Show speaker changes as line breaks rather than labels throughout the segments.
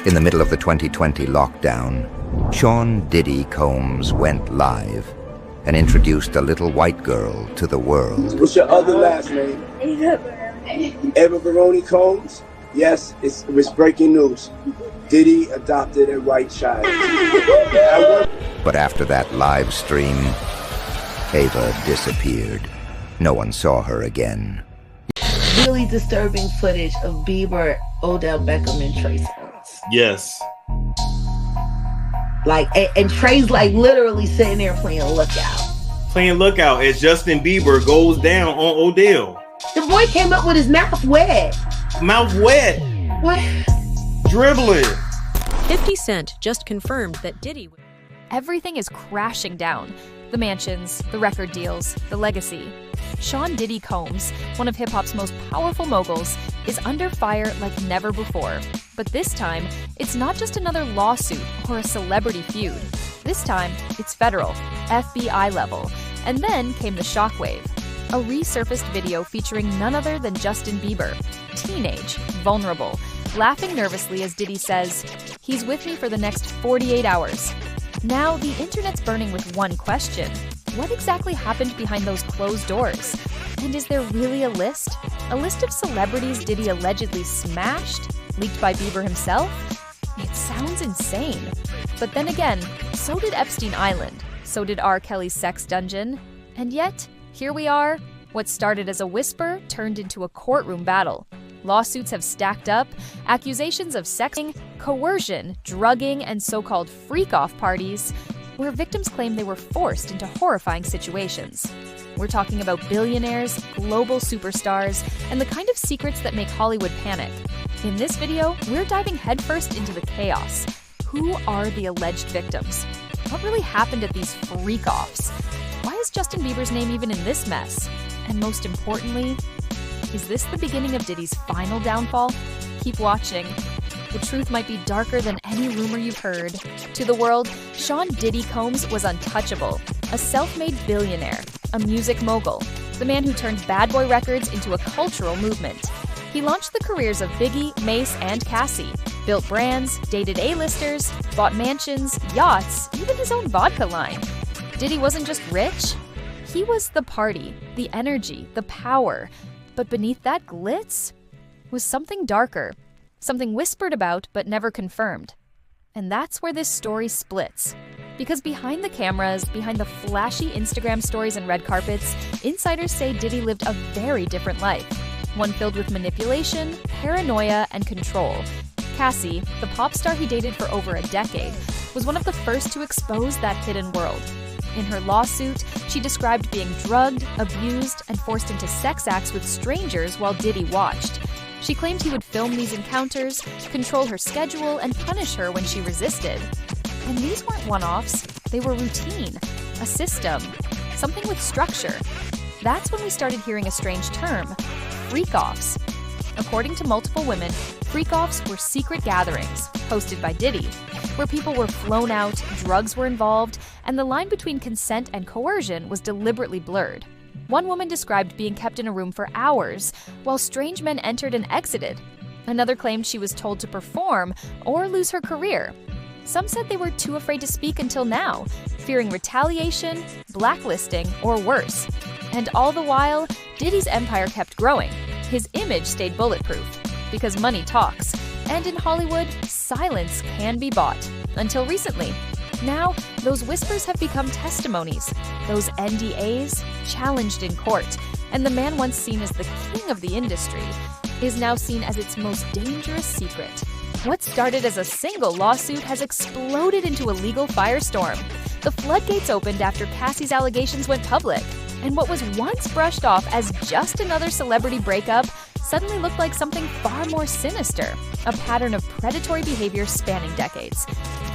In the middle of the 2020 lockdown, Sean Diddy Combs went live and introduced a little white girl to the world.
What's your other last name? Eva Baroni Combs? Yes, it was breaking news. Diddy adopted a white child.
But after that live stream, Ava disappeared. No one saw her again.
Really disturbing footage of Bieber, Odell Beckham, and Trey Songz.
Yes.
And Trey's literally sitting there playing Lookout.
Playing Lookout as Justin Bieber goes down on Odell.
The boy came up with his mouth wet.
Mouth wet.
What?
Dribbling.
50 Cent just confirmed that Diddy...
Everything is crashing down. The mansions, the record deals, the legacy. Sean Diddy Combs, one of hip-hop's most powerful moguls, is under fire like never before. But this time, it's not just another lawsuit or a celebrity feud. This time, it's federal, FBI level. And then came the shockwave. A resurfaced video featuring none other than Justin Bieber, teenage, vulnerable, laughing nervously as Diddy says, "He's with me for the next 48 hours. Now, the internet's burning with one question. What exactly happened behind those closed doors? And is there really a list? A list of celebrities Diddy allegedly smashed? Leaked by Bieber himself? It sounds insane. But then again, so did Epstein Island. So did R. Kelly's sex dungeon. And yet, here we are. What started as a whisper turned into a courtroom battle. Lawsuits have stacked up, accusations of sexting, coercion, drugging, and so-called freak-off parties, where victims claim they were forced into horrifying situations. We're talking about billionaires, global superstars, and the kind of secrets that make Hollywood panic. In this video, we're diving headfirst into the chaos. Who are the alleged victims? What really happened at these freak-offs? Why is Justin Bieber's name even in this mess? And most importantly, is this the beginning of Diddy's final downfall? Keep watching. The truth might be darker than any rumor you've heard. To the world, Sean Diddy Combs was untouchable. A self-made billionaire, a music mogul, the man who turned Bad Boy Records into a cultural movement. He launched the careers of Biggie, Mace, and Cassie, built brands, dated A-listers, bought mansions, yachts, even his own vodka line. Diddy wasn't just rich, he was the party, the energy, the power. But beneath that glitz was something darker, something whispered about but never confirmed. And that's where this story splits. Because behind the cameras, behind the flashy Instagram stories and red carpets, insiders say Diddy lived a very different life. One filled with manipulation, paranoia, and control. Cassie, the pop star he dated for over a decade, was one of the first to expose that hidden world. In her lawsuit, she described being drugged, abused, and forced into sex acts with strangers while Diddy watched. She claimed he would film these encounters, control her schedule, and punish her when she resisted. And these weren't one-offs, they were routine, a system, something with structure. That's when we started hearing a strange term, freak-offs. According to multiple women, freak-offs were secret gatherings, hosted by Diddy, where people were flown out, drugs were involved, and the line between consent and coercion was deliberately blurred. One woman described being kept in a room for hours, while strange men entered and exited. Another claimed she was told to perform or lose her career. Some said they were too afraid to speak until now, fearing retaliation, blacklisting, or worse. And all the while, Diddy's empire kept growing. His image stayed bulletproof, because money talks. And in Hollywood, silence can be bought. Until recently. Now, those whispers have become testimonies. Those NDAs, challenged in court. And the man once seen as the king of the industry is now seen as its most dangerous secret. What started as a single lawsuit has exploded into a legal firestorm. The floodgates opened after Cassie's allegations went public. And what was once brushed off as just another celebrity breakup suddenly looked like something far more sinister, a pattern of predatory behavior spanning decades.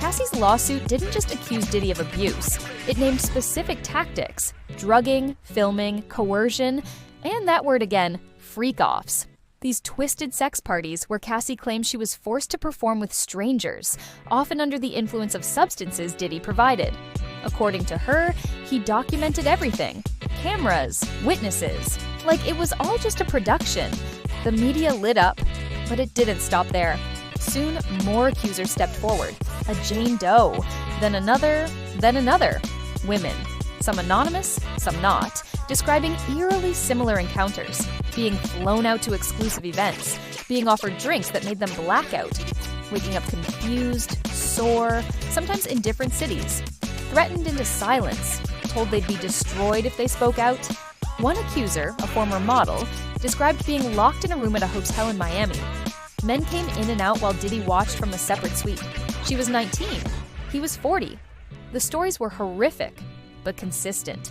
Cassie's lawsuit didn't just accuse Diddy of abuse, it named specific tactics: drugging, filming, coercion, and that word again, freak-offs. These twisted sex parties where Cassie claimed she was forced to perform with strangers, often under the influence of substances Diddy provided. According to her, he documented everything. Cameras, witnesses, like it was all just a production. The media lit up, but it didn't stop there. Soon, more accusers stepped forward. A Jane Doe, then another. Women, some anonymous, some not, describing eerily similar encounters, being flown out to exclusive events, being offered drinks that made them blackout, waking up confused, sore, sometimes in different cities, threatened into silence, told they'd be destroyed if they spoke out. One accuser, a former model, described being locked in a room at a hotel in Miami. Men came in and out while Diddy watched from a separate suite. She was 19. He was 40. The stories were horrific, but consistent,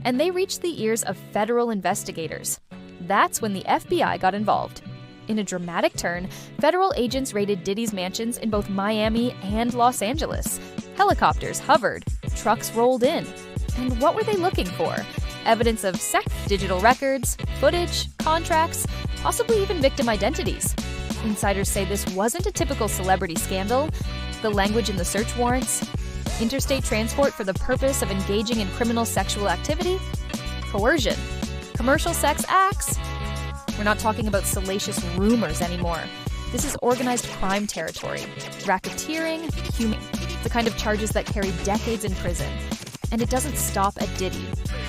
and they reached the ears of federal investigators. That's when the FBI got involved. In a dramatic turn, federal agents raided Diddy's mansions in both Miami and Los Angeles. Helicopters hovered, trucks rolled in. And what were they looking for? Evidence of sex, digital records, footage, contracts, possibly even victim identities. Insiders say this wasn't a typical celebrity scandal. The language in the search warrants: interstate transport for the purpose of engaging in criminal sexual activity, coercion, commercial sex acts. We're not talking about salacious rumors anymore. This is organized crime territory, racketeering, human, the kind of charges that carry decades in prison. And it doesn't stop at Diddy.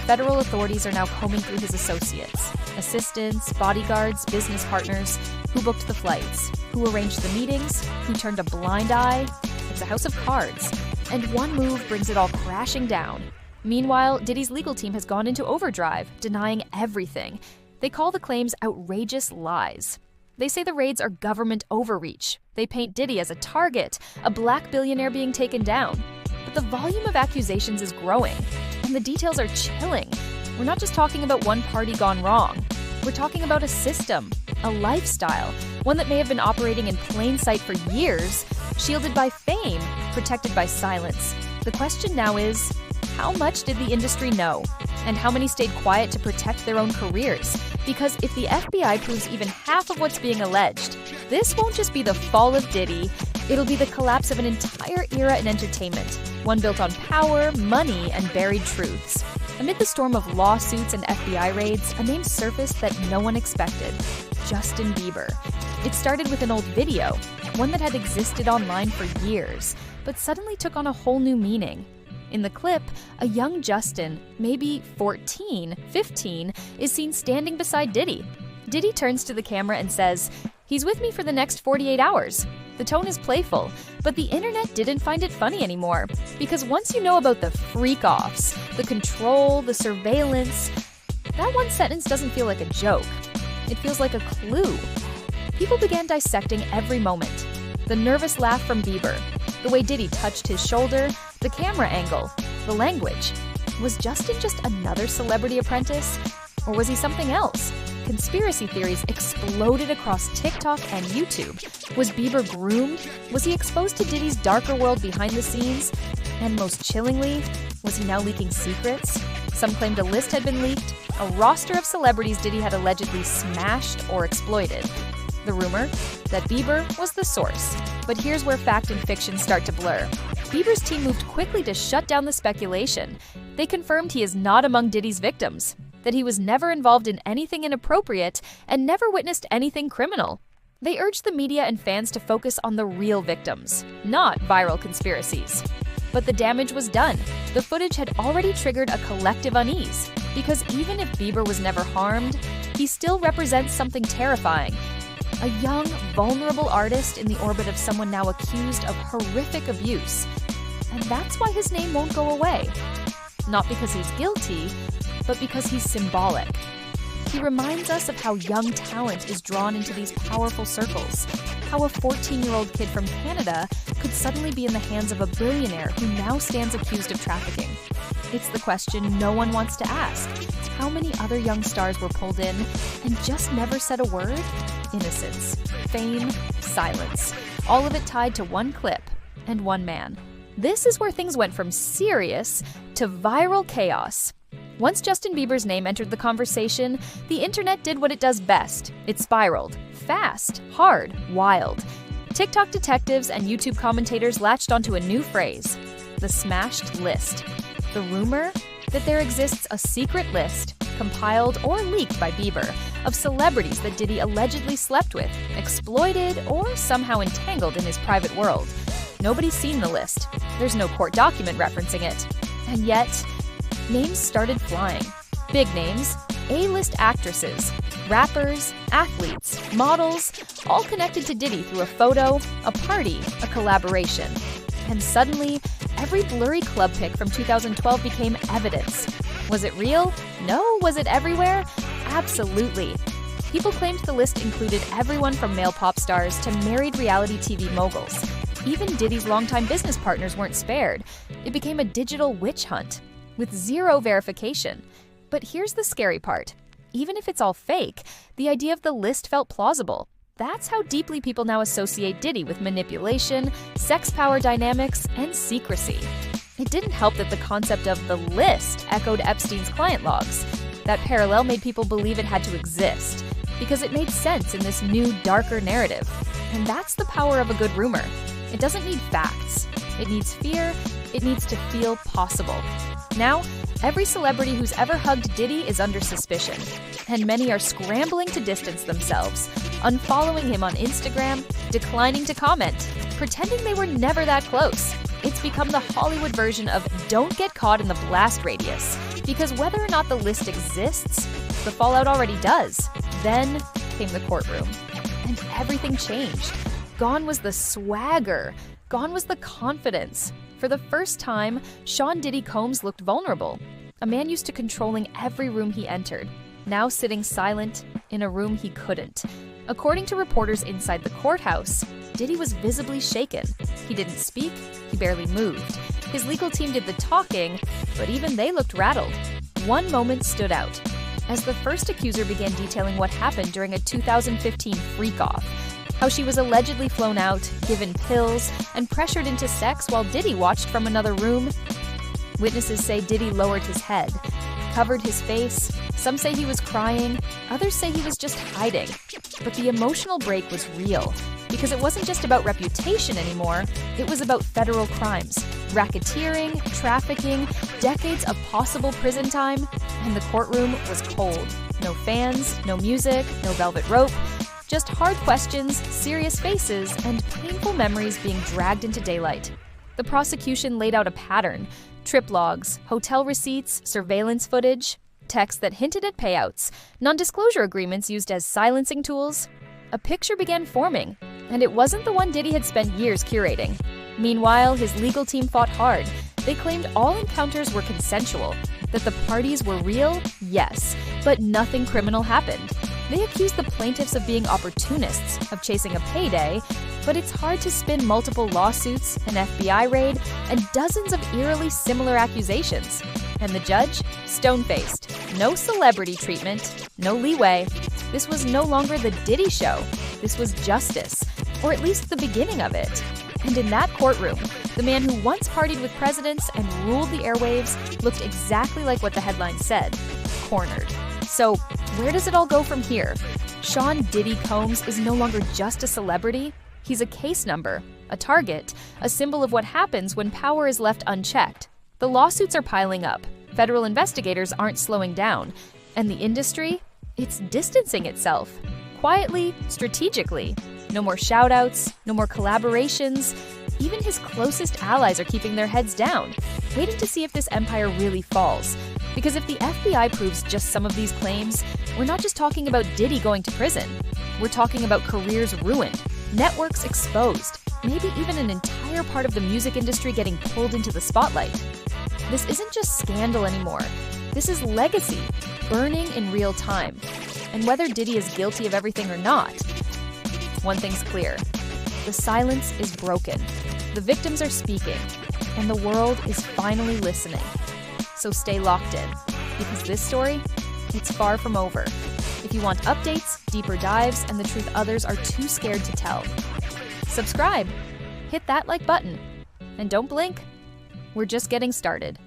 Federal authorities are now combing through his associates, assistants, bodyguards, business partners, who booked the flights, who arranged the meetings, who turned a blind eye. It's a house of cards. And one move brings it all crashing down. Meanwhile, Diddy's legal team has gone into overdrive, denying everything. They call the claims outrageous lies. They say the raids are government overreach. They paint Diddy as a target, a black billionaire being taken down. But the volume of accusations is growing, and the details are chilling. We're not just talking about one party gone wrong. We're talking about a system, a lifestyle, one that may have been operating in plain sight for years, shielded by fame, protected by silence. The question now is, how much did the industry know? And how many stayed quiet to protect their own careers? Because if the FBI proves even half of what's being alleged, this won't just be the fall of Diddy, it'll be the collapse of an entire era in entertainment, one built on power, money, and buried truths. Amid the storm of lawsuits and FBI raids, a name surfaced that no one expected: Justin Bieber. It started with an old video, one that had existed online for years, but suddenly took on a whole new meaning. In the clip, a young Justin, maybe 14, 15, is seen standing beside Diddy. Diddy turns to the camera and says, "He's with me for the next 48 hours. The tone is playful, but the internet didn't find it funny anymore. Because once you know about the freak-offs, the control, the surveillance, that one sentence doesn't feel like a joke. It feels like a clue." People began dissecting every moment. The nervous laugh from Bieber, the way Diddy touched his shoulder, the camera angle, the language. Was Justin just another celebrity apprentice? Or was he something else? Conspiracy theories exploded across TikTok and YouTube. Was Bieber groomed? Was he exposed to Diddy's darker world behind the scenes? And most chillingly, was he now leaking secrets? Some claimed a list had been leaked, a roster of celebrities Diddy had allegedly smashed or exploited. The rumor that Bieber was the source. But here's where fact and fiction start to blur. Bieber's team moved quickly to shut down the speculation. They confirmed he is not among Diddy's victims, that he was never involved in anything inappropriate and never witnessed anything criminal. They urged the media and fans to focus on the real victims, not viral conspiracies. But the damage was done. The footage had already triggered a collective unease, because even if Bieber was never harmed, he still represents something terrifying. A young, vulnerable artist in the orbit of someone now accused of horrific abuse. And that's why his name won't go away. Not because he's guilty, but because he's symbolic. He reminds us of how young talent is drawn into these powerful circles, how a 14-year-old kid from Canada could suddenly be in the hands of a billionaire who now stands accused of trafficking. It's the question no one wants to ask. How many other young stars were pulled in and just never said a word? Innocence, fame, silence. All of it tied to one clip and one man. This is where things went from serious to viral chaos. Once Justin Bieber's name entered the conversation, the internet did what it does best. It spiraled. Fast, hard, wild. TikTok detectives and YouTube commentators latched onto a new phrase: the smashed list. The rumor that there exists a secret list compiled or leaked by Bieber, of celebrities that Diddy allegedly slept with, exploited, or somehow entangled in his private world. Nobody's seen the list. There's no court document referencing it. And yet, names started flying. Big names, A-list actresses, rappers, athletes, models, all connected to Diddy through a photo, a party, a collaboration. And suddenly, every blurry club pic from 2012 became evidence. Was it real? No. Was it everywhere? Absolutely. People claimed the list included everyone from male pop stars to married reality TV moguls. Even Diddy's longtime business partners weren't spared. It became a digital witch hunt, with zero verification. But here's the scary part. Even if it's all fake, the idea of the list felt plausible. That's how deeply people now associate Diddy with manipulation, sex power dynamics, and secrecy. It didn't help that the concept of the list echoed Epstein's client logs. That parallel made people believe it had to exist, because it made sense in this new, darker narrative. And that's the power of a good rumor. It doesn't need facts. It needs fear. It needs to feel possible. Now, every celebrity who's ever hugged Diddy is under suspicion, and many are scrambling to distance themselves, unfollowing him on Instagram, declining to comment, pretending they were never that close. It's become the Hollywood version of don't get caught in the blast radius, because whether or not the list exists, the fallout already does. Then came the courtroom, and everything changed. Gone was the swagger. Gone was the confidence. For the first time, Sean Diddy Combs looked vulnerable. A man used to controlling every room he entered, now sitting silent in a room he couldn't. According to reporters inside the courthouse, Diddy was visibly shaken. He didn't speak, he barely moved. His legal team did the talking, but even they looked rattled. One moment stood out, as the first accuser began detailing what happened during a 2015 freak-off. How she was allegedly flown out, given pills, and pressured into sex while Diddy watched from another room. Witnesses say Diddy lowered his head, covered his face. Some say he was crying, others say he was just hiding. But the emotional break was real, because it wasn't just about reputation anymore, it was about federal crimes. Racketeering, trafficking, decades of possible prison time, and the courtroom was cold. No fans, no music, no velvet rope. Just hard questions, serious faces, and painful memories being dragged into daylight. The prosecution laid out a pattern: trip logs, hotel receipts, surveillance footage, texts that hinted at payouts, non-disclosure agreements used as silencing tools. A picture began forming, and it wasn't the one Diddy had spent years curating. Meanwhile, his legal team fought hard. They claimed all encounters were consensual, that the parties were real, yes, but nothing criminal happened. They accused the plaintiffs of being opportunists, of chasing a payday, but it's hard to spin multiple lawsuits, an FBI raid, and dozens of eerily similar accusations. And the judge? Stone-faced. No celebrity treatment, no leeway. This was no longer the Diddy show. This was justice, or at least the beginning of it. And in that courtroom, the man who once partied with presidents and ruled the airwaves looked exactly like what the headline said: cornered. So, where does it all go from here? Sean Diddy Combs is no longer just a celebrity. He's a case number, a target, a symbol of what happens when power is left unchecked. The lawsuits are piling up. Federal investigators aren't slowing down. And the industry? It's distancing itself. Quietly, strategically. No more shout-outs, no more collaborations. Even his closest allies are keeping their heads down, waiting to see if this empire really falls. Because if the FBI proves just some of these claims, we're not just talking about Diddy going to prison. We're talking about careers ruined, networks exposed, maybe even an entire part of the music industry getting pulled into the spotlight. This isn't just scandal anymore. This is legacy, burning in real time. And whether Diddy is guilty of everything or not, one thing's clear: the silence is broken. The victims are speaking, and the world is finally listening. So stay locked in, because this story, it's far from over. If you want updates, deeper dives, and the truth others are too scared to tell, subscribe, hit that like button, and don't blink. We're just getting started.